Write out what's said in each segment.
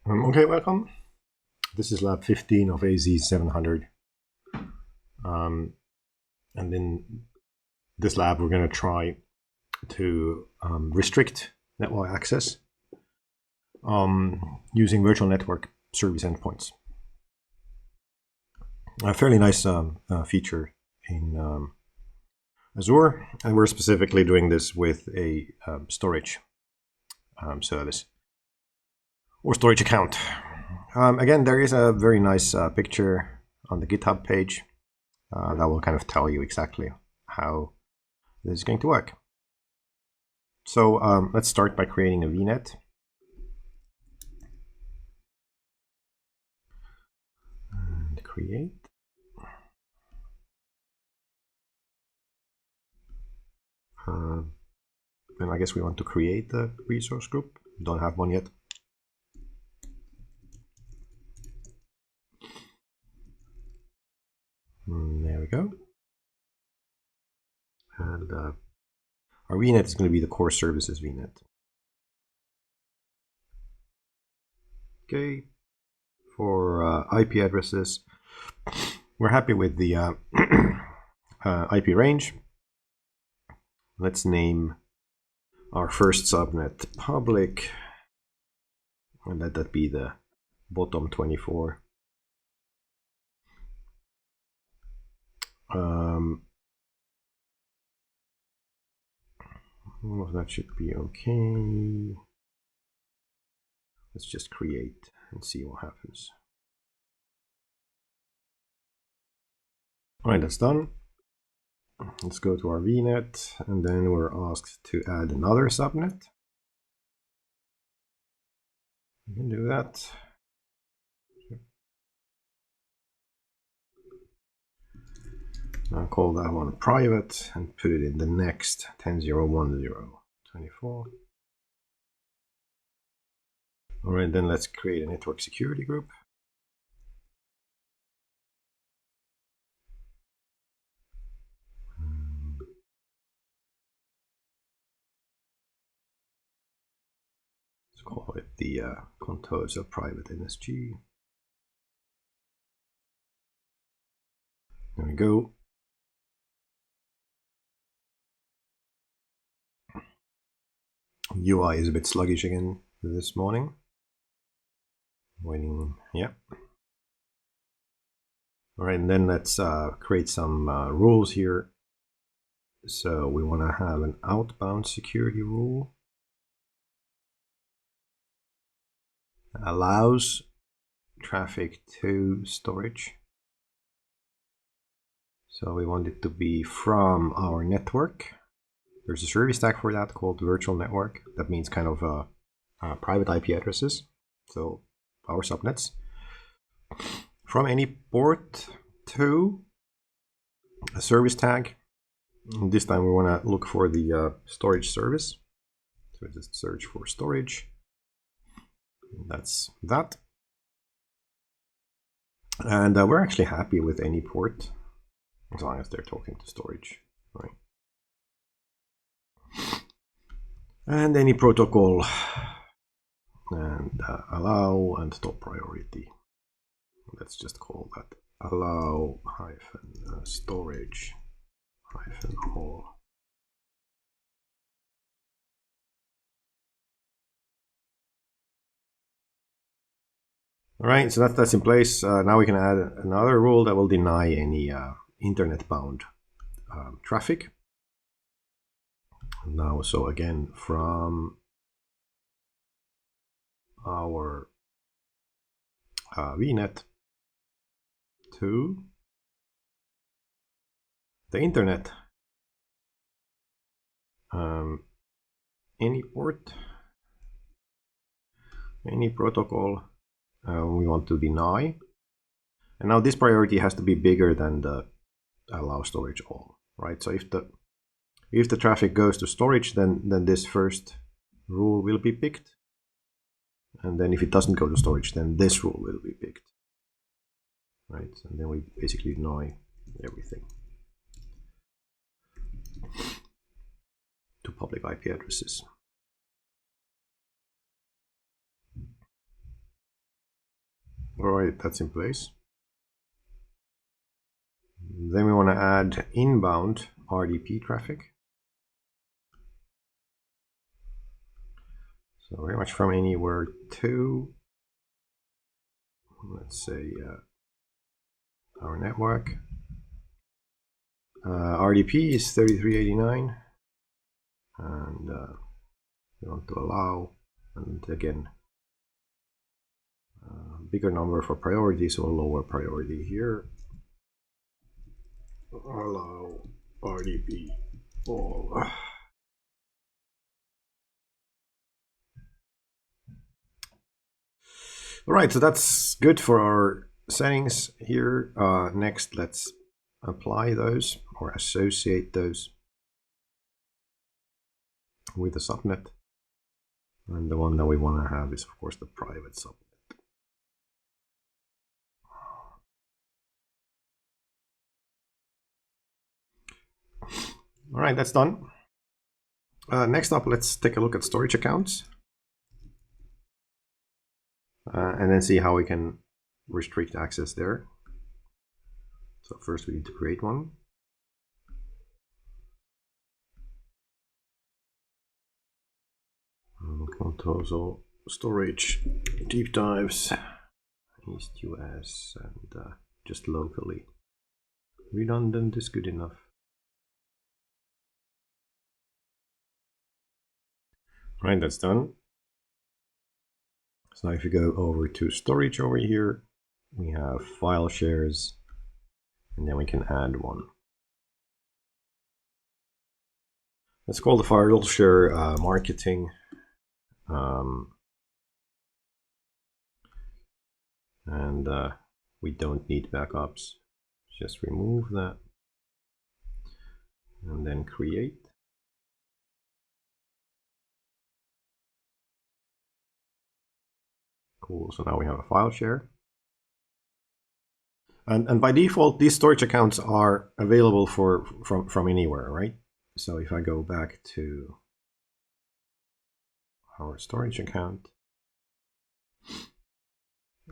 Okay, welcome. This is lab 15 of AZ-700. And in this lab, we're going to try to restrict network access using virtual network service endpoints. A fairly nice feature in Azure, and we're specifically doing this with a storage service or storage account. Again, there is a very nice picture on the GitHub page that will kind of tell you exactly how this is going to work. So let's start by creating a VNet. And create. And I guess we want to create the resource group. Don't have one yet. There we go. And our VNet is going to be the core services VNet. Okay. For IP addresses, we're happy with the IP range. Let's name our first subnet public, and let that be the bottom 24. All of that should be okay. Let's just create and see what happens. All right, that's done. Let's go to our VNet, and then we're asked to add another subnet. We can do that. I'll call that one private and put it in the next 10.0.10.24. All right, then let's create a network security group. Let's call it the contours of private NSG. There we go. UI is a bit sluggish again this morning. Waiting, yeah. All right, and then let's create some rules here. So we want to have an outbound security rule. Allows traffic to storage. So we want it to be from our network. There's a service tag for that called virtual network. That means kind of private IP addresses. So our subnets. From any port to a service tag. And this time we want to look for the storage service. So just search for storage. That's that. And we're actually happy with any port as long as they're talking to storage, right? And any protocol, and allow and top priority. Let's just call that allow storage all. All right, so that's in place. Now we can add another rule that will deny any internet-bound traffic. Now, so again, from our VNet to the internet, any port, any protocol we want to deny. And now this priority has to be bigger than the allow storage all, right? So if the traffic goes to storage, then this first rule will be picked. And then if it doesn't go to storage, then this rule will be picked, right? And then we basically deny everything to public IP addresses. All right, that's in place. Then we want to add inbound RDP traffic. So very much from anywhere to, let's say, our network. RDP is 3389, and we want to allow, and again, bigger number for priority, so lower priority here. Allow RDP all. All right, so that's good for our settings here. Next, let's apply those or associate those with the subnet. And the one that we want to have is, of course, the private subnet. All right, that's done. Next up, let's take a look at storage accounts. And then see how we can restrict access there. So first we need to create one. Also storage deep dives East US, and just locally. Redundant is good enough. Right, that's done. So if you go over to storage over here, we have file shares, and then we can add one. Let's call the file share marketing. And we don't need backups. Just remove that and then create. Cool, so now we have a file share. And by default, these storage accounts are available from anywhere, right? So if I go back to our storage account,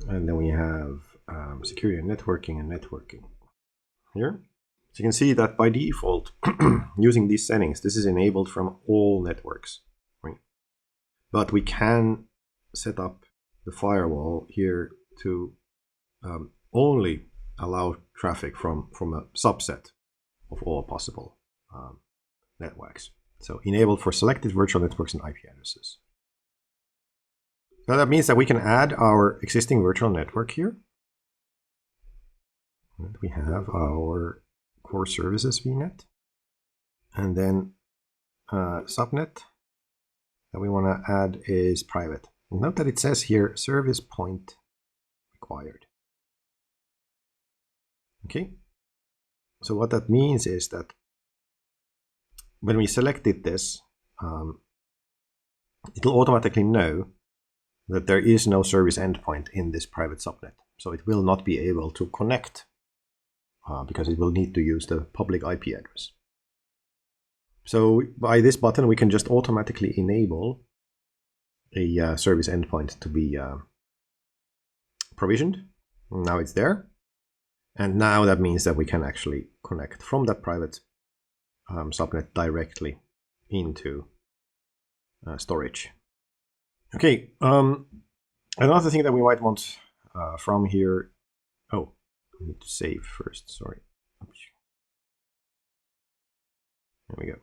and then we have security and networking here. So you can see that by default, using these settings, this is enabled from all networks, right? But we can set up the firewall here to only allow traffic from a subset of all possible networks. So enabled for selected virtual networks and IP addresses. So that means that we can add our existing virtual network here. And we have our core services VNet, and then subnet that we want to add is private. Note that it says here service point required. Okay, so what that means is that when we selected this, it'll automatically know that there is no service endpoint in this private subnet. So it will not be able to connect because it will need to use the public IP address. So by this button, we can just automatically enable a service endpoint to be provisioned. Now it's there. And now that means that we can actually connect from that private subnet directly into storage. Okay, another thing that we might want from here. Oh, I need to save first, sorry. There we go.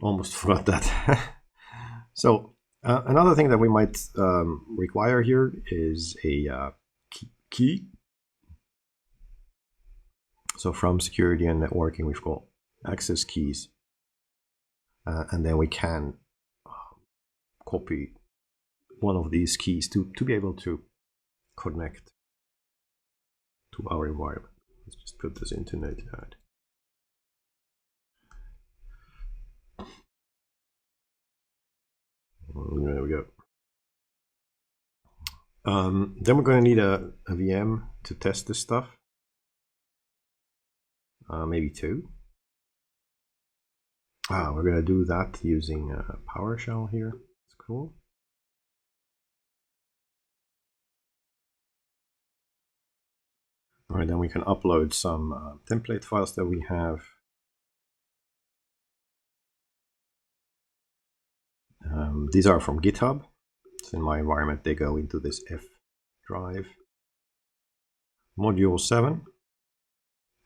Almost forgot that. So another thing that we might require here is a key. So from security and networking, we've got access keys. And then we can copy one of these keys to be able to connect to our environment. Let's just put this into Notepad. There we go. Then we're going to need a VM to test this stuff. Maybe two. We're going to do that using PowerShell here. It's cool. All right, then we can upload some template files that we have. These are from GitHub. So in my environment, they go into this F drive. Module 7.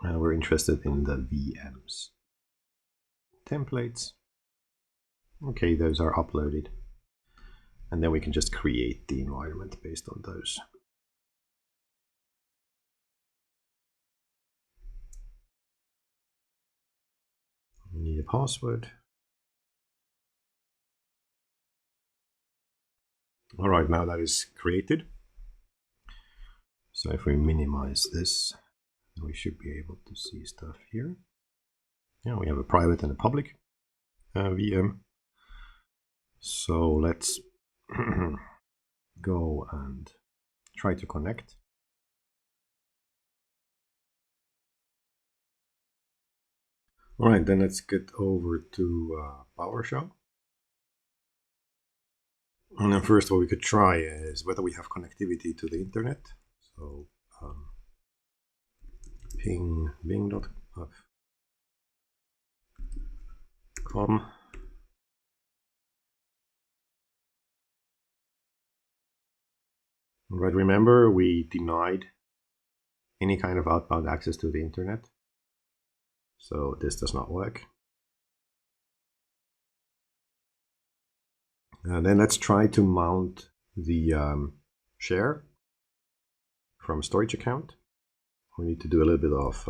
And we're interested in the VMs. Templates. Okay, those are uploaded. And then we can just create the environment based on those. We need a password. All right, now that is created. So if we minimize this, we should be able to see stuff here. Yeah, we have a private and a public VM. So let's go and try to connect. All right, then let's get over to PowerShell. And then first what we could try is whether we have connectivity to the internet. So ping bing.com. Right, remember we denied any kind of outbound access to the internet. So this does not work. And then let's try to mount the share from storage account. We need to do a little bit of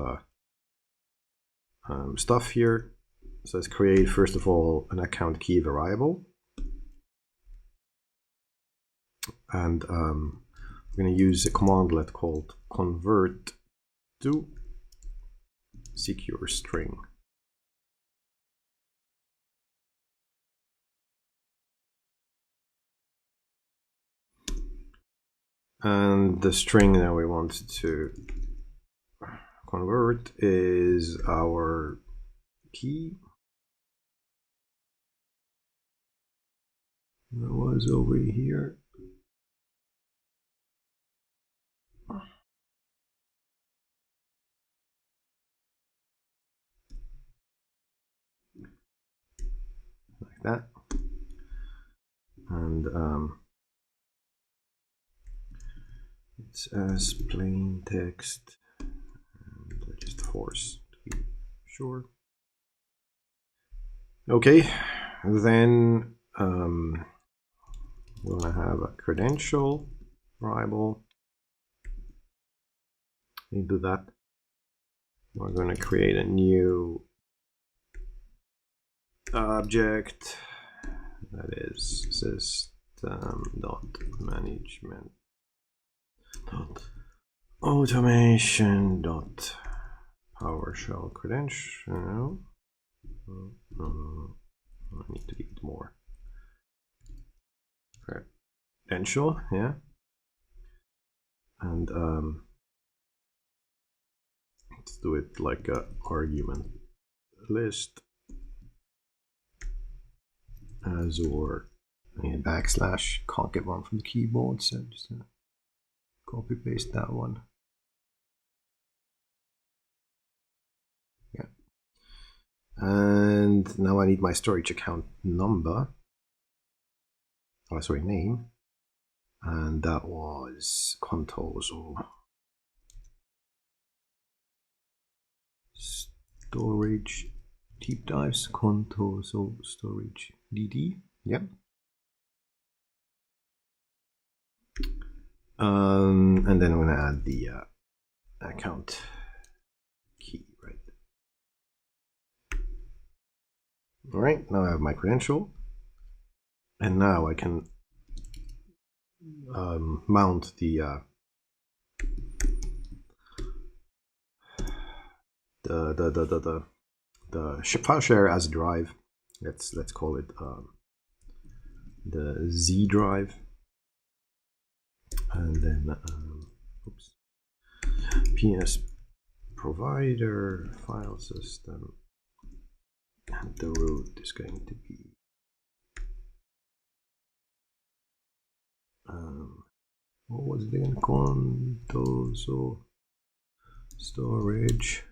stuff here. So let's create, first of all, an account key variable. And we're going to use a commandlet called convert to secure string. And the string that we want to convert is our key. That was over here. Like that. And it's as plain text, and I just force to be sure. Okay, then we're gonna have a credential variable. Into that, we're gonna create a new object that is system.management.automation.PowerShell credential. No, I need to give it more. Credential, yeah. And let's do it like a argument list. Azure and backslash, can't get one from the keyboard, so just copy paste that one. Yeah. And now I need my storage account number. Oh, sorry, name. And that was Contoso. Storage deep dives, Contoso storage DD. Yep. And then I'm going to add the account key, right? All right, now I have my credential. And now I can mount the file share as a drive. Let's call it the Z drive, and then PS provider file system, and the root is going to be what was it again? Contoso storage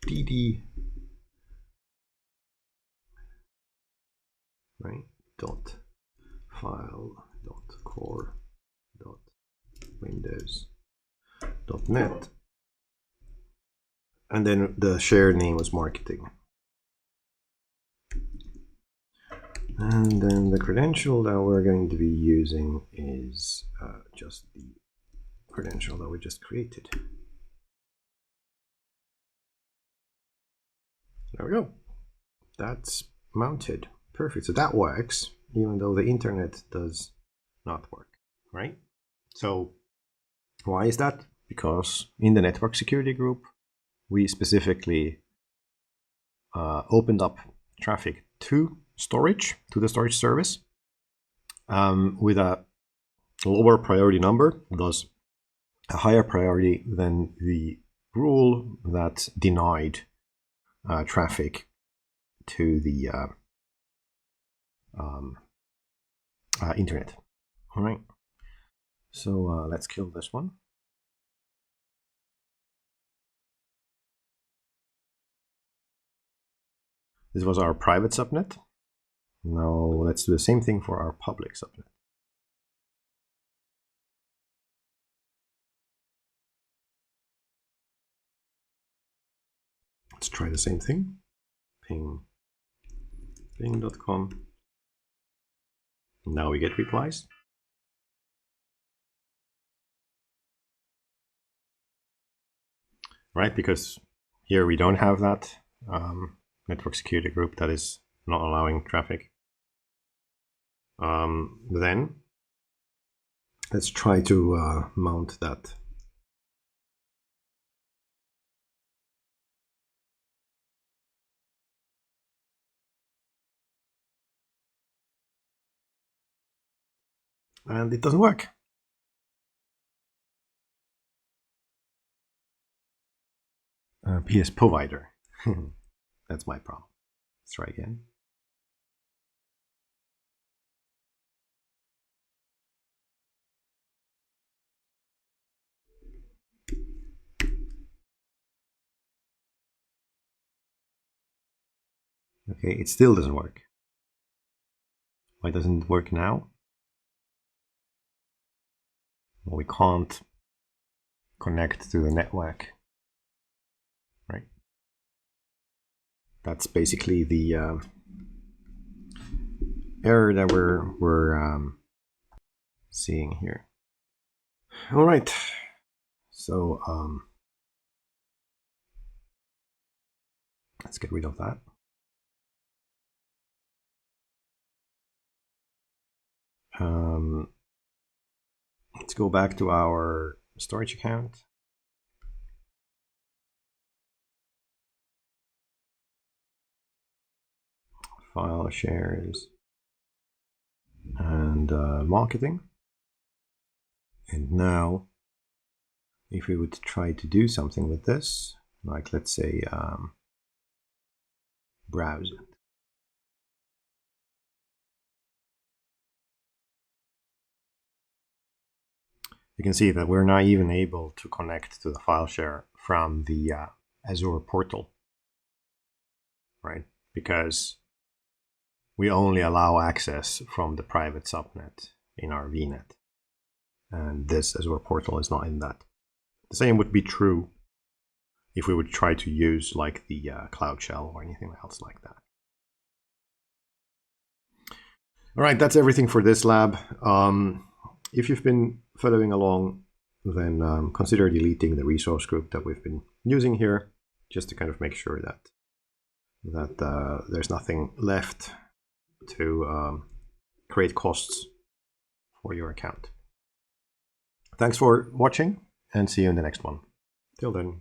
dd, right, dot file dot core dot windows dot net, and then the shared name was marketing. And then the credential that we're going to be using is just the credential that we just created. There we go. That's mounted. Perfect. So that works, even though the internet does not work, right? So why is that? Because in the network security group, we specifically opened up traffic to storage, to the storage service, with a lower priority number, thus a higher priority than the rule that denied traffic to the internet. All right, so let's kill this one. This was our private subnet. Now let's do the same thing for our public subnet. Let's try the same thing. ping.com. Now we get replies. Right, because here we don't have that network security group that is not allowing traffic. Then let's try to mount that. And it doesn't work. PS provider. That's my problem. Let's try again. Okay, it still doesn't work. Why doesn't it work now? Well, we can't connect to the network, right? That's basically the error that we're seeing here. All right, so let's get rid of that. Let's go back to our storage account. File shares and marketing. And now, if we would try to do something with this, like let's say browse it. You can see that we're not even able to connect to the file share from the Azure portal, right? Because we only allow access from the private subnet in our VNet. And this Azure portal is not in that. The same would be true if we would try to use like the Cloud Shell or anything else like that. All right, that's everything for this lab. If you've been following along, then consider deleting the resource group that we've been using here, just to kind of make sure that there's nothing left to create costs for your account. Thanks for watching, and see you in the next one. Till then.